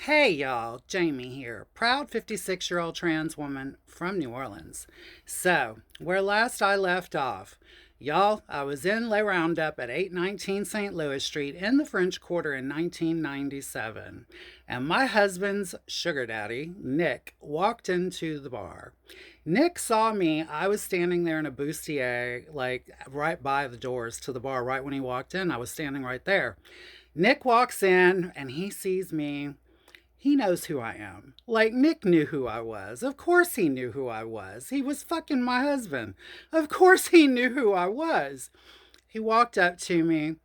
Hey y'all, Jamie here, proud 56-year-old trans woman from New Orleans. So, where last I left off, y'all, I was in Le Roundup at 819 St. Louis Street in the French Quarter in 1997, and my husband's sugar daddy, Nick, walked into the bar. Nick saw me. I was standing there in a bustier, like right by the doors to the bar. Right when he walked in, I was standing right there. Nick walks in and he sees me. He knows who I am. Like, Nick knew who I was. Of course he knew who I was. He was fucking my husband. Of course he knew who I was. He walked up to me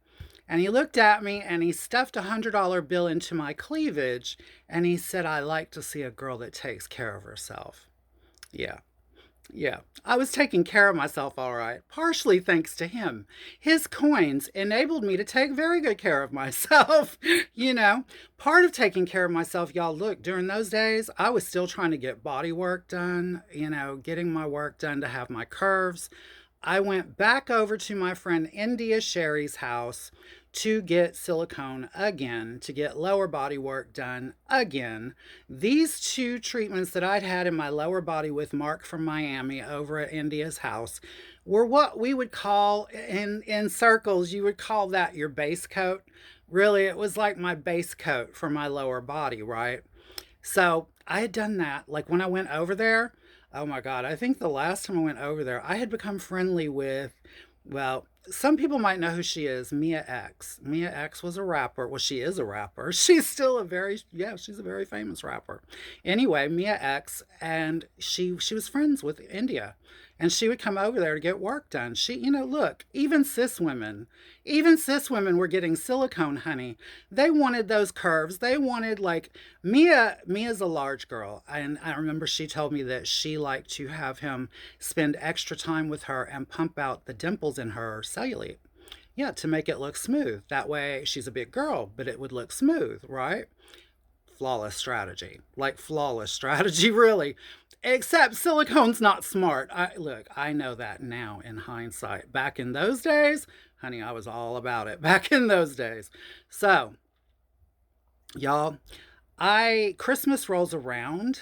and he looked at me and he stuffed $100 bill into my cleavage and he said, "I like to see a girl that takes care of herself." Yeah. Yeah, I was taking care of myself all right, partially thanks to him. His coins enabled me to take very good care of myself. you know, Part of taking care of myself, y'all, look, during those days, I was still trying to get body work done, getting my work done to have my curves. I went back over to my friend India Sherry's house to get silicone again, to get lower body work done again. These two treatments that I'd had in my lower body with Mark from Miami over at India's house were what we would call, in circles, you would call that your base coat. Really, it was like my base coat for my lower body, right? So I had done that. Like when I went over there, oh my God, I think the last time I went over there, I had become friendly with, well, some people might know who she is, Mia X. Mia X was a rapper. Well, she is a rapper. She's still she's a very famous rapper. Anyway, Mia X, and she was friends with India. And she would come over there to get work done. Look, even cis women were getting silicone, honey. They wanted those curves. They wanted like Mia's a large girl, and I remember she told me that she liked to have him spend extra time with her and pump out the dimples in her cellulite. Yeah, to make it look smooth. That way she's a big girl, but it would look smooth, right? Flawless strategy. Like flawless strategy, really. Except silicone's not smart. I know that now in hindsight. Back in those days, honey, I was all about it back in those days. So, y'all, I Christmas rolls around.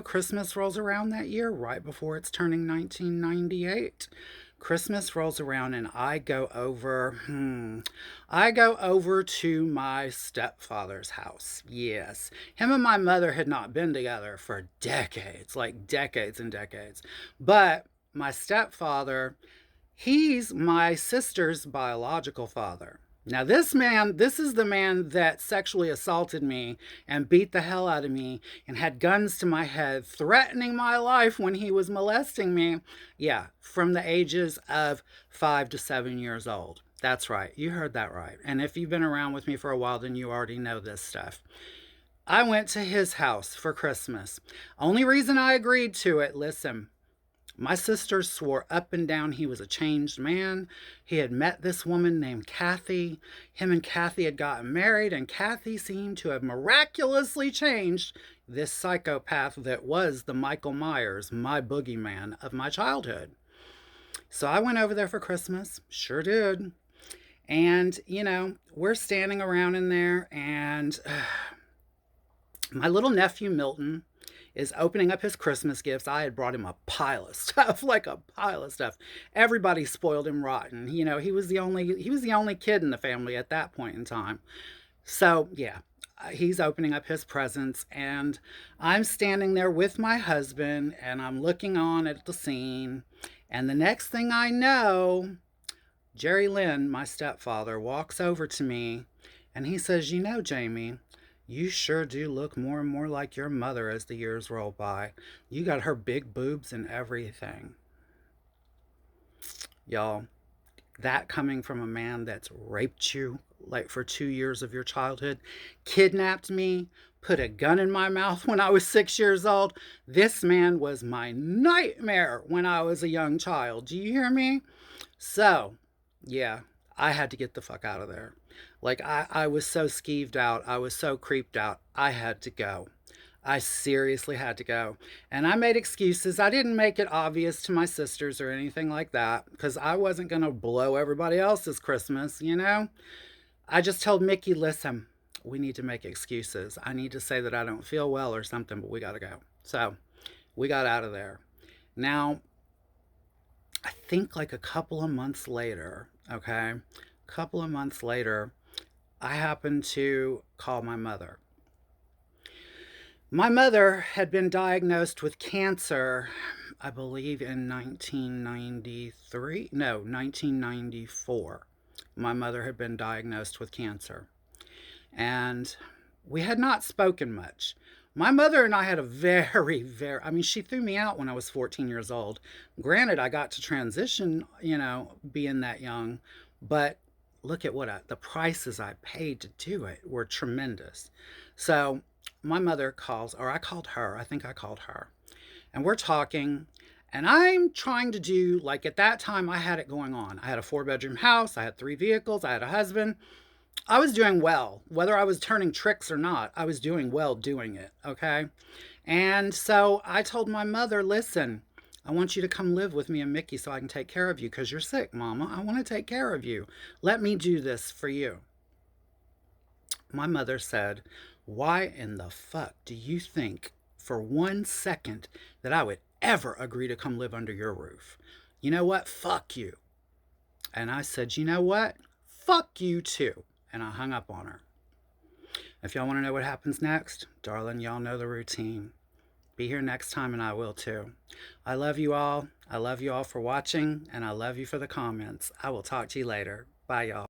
Christmas rolls around that year right before it's turning 1998. Christmas rolls around and I go over to my stepfather's house. Yes. Him and my mother had not been together for decades, like decades and decades. But my stepfather, he's my sister's biological father. Now, this is the man that sexually assaulted me and beat the hell out of me and had guns to my head, threatening my life when he was molesting me. Yeah, from the ages of 5 to 7 years old. That's right. You heard that right. And if you've been around with me for a while, then you already know this stuff. I went to his house for Christmas. Only reason I agreed to it, listen, my sister swore up and down he was a changed man. He had met this woman named Kathy. Him and Kathy had gotten married, and Kathy seemed to have miraculously changed this psychopath that was the Michael Myers, my boogeyman of my childhood. So I went over there for Christmas, sure did. And, we're standing around in there, and my little nephew Milton is opening up his Christmas gifts. I had brought him a pile of stuff, like a pile of stuff. Everybody spoiled him rotten. He was the only kid in the family at that point in time. So, yeah, he's opening up his presents and I'm standing there with my husband and I'm looking on at the scene. And the next thing I know, Jerry Lynn, my stepfather, walks over to me and he says, Jamie, you sure do look more and more like your mother as the years roll by. You got her big boobs and everything." Y'all, that coming from a man that's raped you like for 2 years of your childhood, kidnapped me, put a gun in my mouth when I was 6 years old. This man was my nightmare when I was a young child. Do you hear me? So, yeah, I had to get the fuck out of there. Like, I was so skeeved out. I was so creeped out. I had to go. I seriously had to go. And I made excuses. I didn't make it obvious to my sisters or anything like that because I wasn't going to blow everybody else's Christmas. I just told Mickey, listen, we need to make excuses. I need to say that I don't feel well or something, but we got to go. So we got out of there. Now, I think like a couple of months later, okay, a couple of months later, I happened to call my mother. My mother had been diagnosed with cancer, I believe, in 1993. No, 1994. My mother had been diagnosed with cancer. And we had not spoken much. My mother and I had a I mean, she threw me out when I was 14 years old. Granted, I got to transition, being that young, but look at the prices I paid to do it were tremendous. So my mother calls, or I called her, I think I called her, and we're talking. And I'm trying to do, like at that time, I had it going on. I had a 4-bedroom house, I had 3 vehicles, I had a husband. I was doing well. Whether I was turning tricks or not, I was doing well doing it, okay? And so I told my mother, listen, I want you to come live with me and Mickey so I can take care of you because you're sick, Mama. I want to take care of you. Let me do this for you. My mother said, why in the fuck do you think for 1 second that I would ever agree to come live under your roof? You know what? Fuck you. And I said, you know what? Fuck you too. And I hung up on her. If y'all want to know what happens next, darling, y'all know the routine. Be here next time and I will too. I love you all. I love you all for watching and I love you for the comments. I will talk to you later. Bye, y'all.